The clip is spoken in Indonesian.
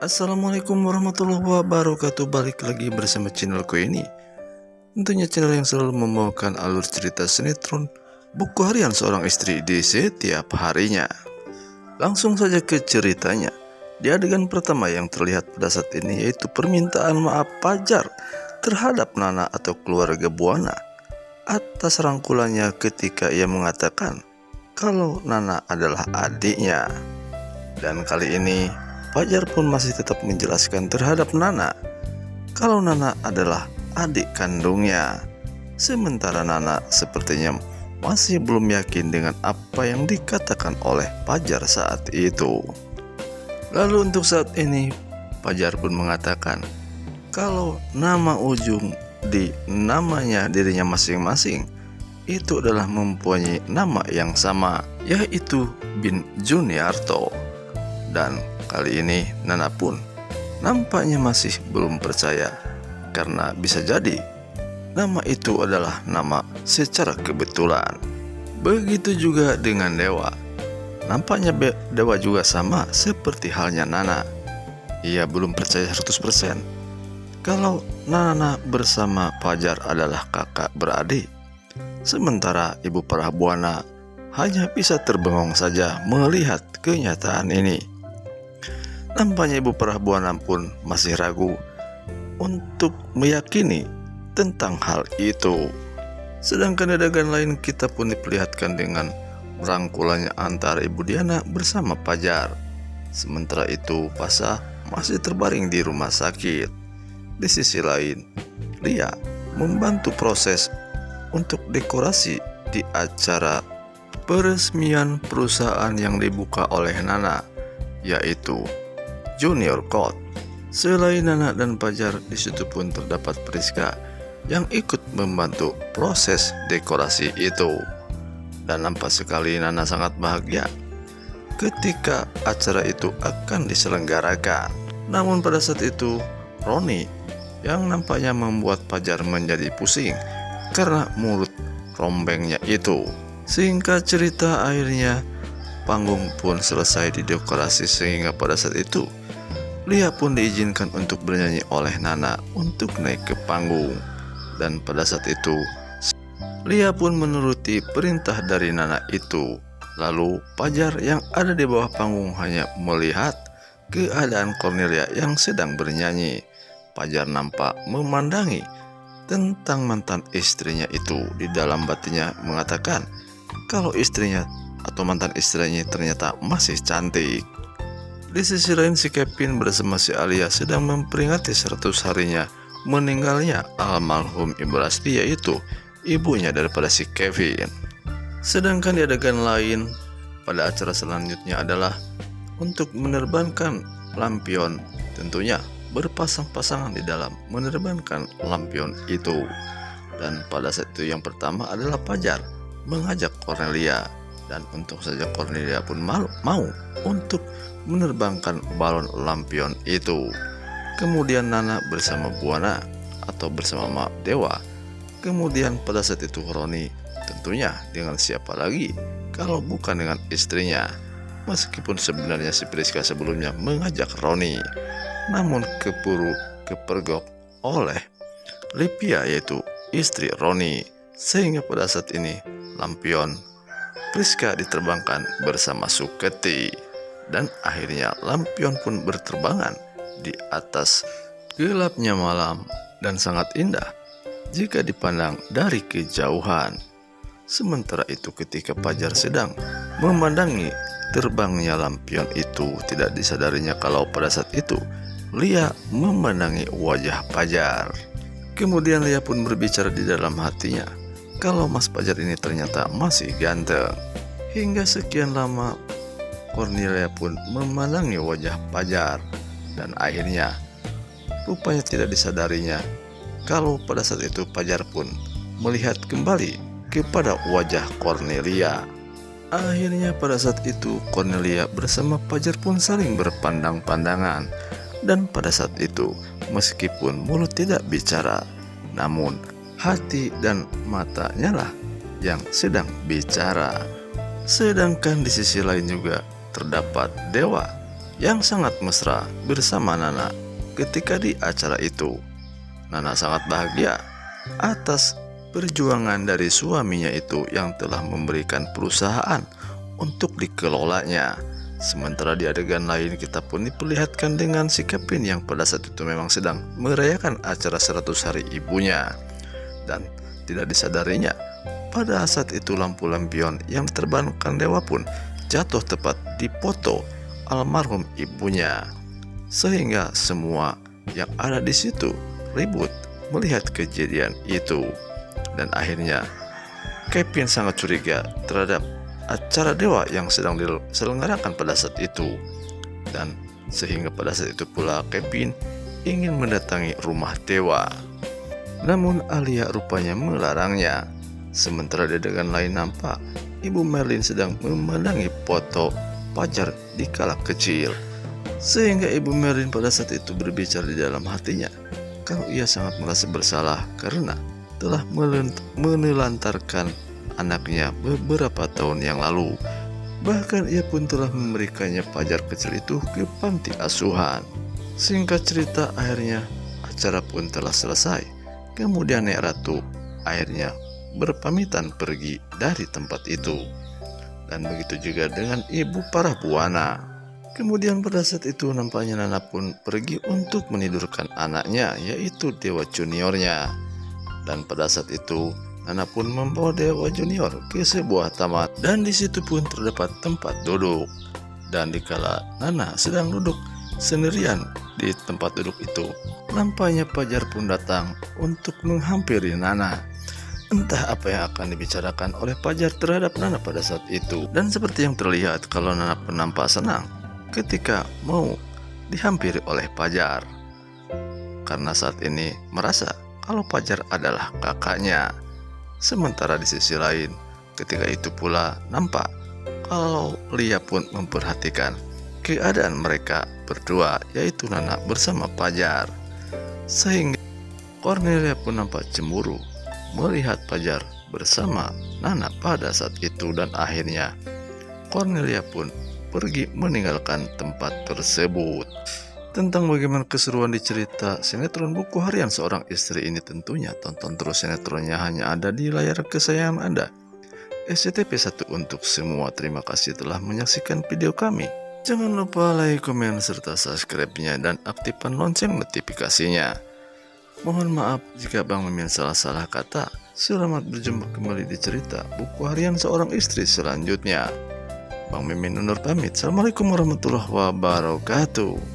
Assalamualaikum warahmatullahi wabarakatuh. Balik lagi bersama channelku ini. Tentunya channel yang selalu membawakan alur cerita sinetron buku harian seorang istri di setiap harinya. Langsung saja ke ceritanya. Di adegan pertama yang terlihat pada saat ini yaitu permintaan maaf Fajar terhadap Nana atau keluarga Buana atas rangkulannya ketika ia mengatakan kalau Nana adalah adiknya. Dan kali ini Fajar pun masih tetap menjelaskan terhadap Nana kalau Nana adalah adik kandungnya. Sementara Nana sepertinya masih belum yakin dengan apa yang dikatakan oleh Fajar saat itu. Lalu untuk saat ini Fajar pun mengatakan kalau nama ujung di namanya dirinya masing-masing itu adalah mempunyai nama yang sama, yaitu bin Juniarto. Dan kali ini Nana pun nampaknya masih belum percaya karena bisa jadi nama itu adalah nama secara kebetulan. Begitu juga dengan Dewa. Nampaknya Dewa juga sama seperti halnya Nana. Ia belum percaya 100% kalau Nana bersama Fajar adalah kakak beradik. Sementara Ibu Prahbuana hanya bisa terbengong saja melihat kenyataan ini. Nampaknya Ibu Prahbuana pun masih ragu untuk meyakini tentang hal itu. Sedangkan adegan lain kita pun diperlihatkan dengan rangkulannya antara Ibu Diana bersama Fajar. Sementara itu Pasha masih terbaring di rumah sakit. Di sisi lain Lia membantu proses untuk dekorasi di acara peresmian perusahaan yang dibuka oleh Nana, yaitu Junior Coat. Selain Nana dan Fajar, di situ pun terdapat Priska yang ikut membantu proses dekorasi itu. Dan nampak sekali Nana sangat bahagia ketika acara itu akan diselenggarakan. Namun pada saat itu Roni yang nampaknya membuat Fajar menjadi pusing karena mulut rombengnya itu. Singkat cerita, akhirnya panggung pun selesai didekorasi sehingga pada saat itu Lia pun diizinkan untuk bernyanyi oleh Nana untuk naik ke panggung. Dan pada saat itu Lia pun menuruti perintah dari Nana itu. Lalu Fajar yang ada di bawah panggung hanya melihat keadaan Cornelia yang sedang bernyanyi. Fajar nampak memandangi tentang mantan istrinya itu. Di dalam batinnya mengatakan kalau istrinya atau mantan istrinya ternyata masih cantik. Di sisi lain si Kevin bersama si Alia sedang memperingati 100 harinya meninggalnya almarhum Ibu Rasti, yaitu ibunya daripada si Kevin. Sedangkan di adegan lain pada acara selanjutnya adalah untuk menerbangkan lampion, tentunya berpasang-pasangan di dalam menerbangkan lampion itu. Dan pada saat itu yang pertama adalah Fajar mengajak Cornelia, dan untung saja Cornelia pun mau untuk menerbangkan balon lampion itu. Kemudian Nana bersama Buana atau bersama Dewa. Kemudian pada saat itu Roni, tentunya dengan siapa lagi kalau bukan dengan istrinya. Meskipun sebenarnya si Priska sebelumnya mengajak Roni, namun keburu kepergok oleh Lipia, yaitu istri Roni, sehingga pada saat ini lampion Priska diterbangkan bersama Suketi. Dan akhirnya lampion pun berterbangan di atas gelapnya malam dan sangat indah jika dipandang dari kejauhan. Sementara itu ketika Fajar sedang memandangi terbangnya lampion itu, tidak disadarinya kalau pada saat itu Lia memandangi wajah Fajar. Kemudian Lia pun berbicara di dalam hatinya kalau Mas Fajar ini ternyata masih ganteng. Hingga sekian lama Cornelia pun memandangi wajah Fajar, dan akhirnya rupanya tidak disadarinya kalau pada saat itu Fajar pun melihat kembali kepada wajah Cornelia. Akhirnya pada saat itu Cornelia bersama Fajar pun saling berpandang-pandangan. Dan pada saat itu meskipun mulut tidak bicara, namun hati dan matanya lah yang sedang bicara. Sedangkan di sisi lain juga terdapat Dewa yang sangat mesra bersama Nana ketika di acara itu. Nana sangat bahagia atas perjuangan dari suaminya itu yang telah memberikan perusahaan untuk dikelolanya. Sementara di adegan lain kita pun diperlihatkan dengan si Kevin yang pada saat itu memang sedang merayakan acara 100 hari ibunya. Dan tidak disadarinya, pada saat itu lampu lampion yang terbangkan dewa pun jatuh tepat di foto almarhum ibunya. Sehingga semua yang ada di situ ribut melihat kejadian itu. Dan akhirnya Kevin sangat curiga terhadap acara dewa yang sedang diselenggarakan pada saat itu. Dan sehingga pada saat itu pula Kevin ingin mendatangi rumah dewa. Namun Alia rupanya melarangnya. Sementara di adegan lain nampak Ibu Merlin sedang memandangi foto Fajar di kala kecil. Sehingga Ibu Merlin pada saat itu berbicara di dalam hatinya kalau ia sangat merasa bersalah karena telah menelantarkan anaknya beberapa tahun yang lalu. Bahkan ia pun telah memberikannya Fajar kecil itu ke panti asuhan. Singkat cerita, akhirnya acara pun telah selesai. Kemudian Nek Ratu akhirnya berpamitan pergi dari tempat itu. Dan begitu juga dengan Ibu Parahbuana. Kemudian pada saat itu nampaknya Nana pun pergi untuk menidurkan anaknya, yaitu Dewa Juniornya. Dan pada saat itu Nana pun membawa Dewa Junior ke sebuah taman dan di situ pun terdapat tempat duduk. Dan dikala Nana sedang duduk sendirian di tempat duduk itu, nampaknya Fajar pun datang untuk menghampiri Nana. Entah apa yang akan dibicarakan oleh Fajar terhadap Nana pada saat itu. Dan seperti yang terlihat kalau Nana pun nampak senang ketika mau dihampiri oleh Fajar, karena saat ini merasa kalau Fajar adalah kakaknya. Sementara di sisi lain, ketika itu pula nampak kalau Lia pun memperhatikan keadaan mereka berdua, yaitu Nana bersama Fajar. Sehingga Cornelia pun nampak cemburu melihat Fajar bersama Nana pada saat itu. Dan akhirnya Cornelia pun pergi meninggalkan tempat tersebut. Tentang bagaimana keseruan di cerita sinetron Buku Harian Seorang Istri ini, tentunya tonton terus sinetronnya hanya ada di layar kesayangan Anda, SCTV1 untuk semua. Terima kasih telah menyaksikan video kami. Jangan lupa like, komen, serta subscribe-nya dan aktifkan lonceng notifikasinya. Mohon maaf jika Bang Mimin salah-salah kata. Selamat berjumpa kembali di cerita Buku Harian Seorang Istri selanjutnya. Bang Mimin undur pamit. Assalamualaikum warahmatullahi wabarakatuh.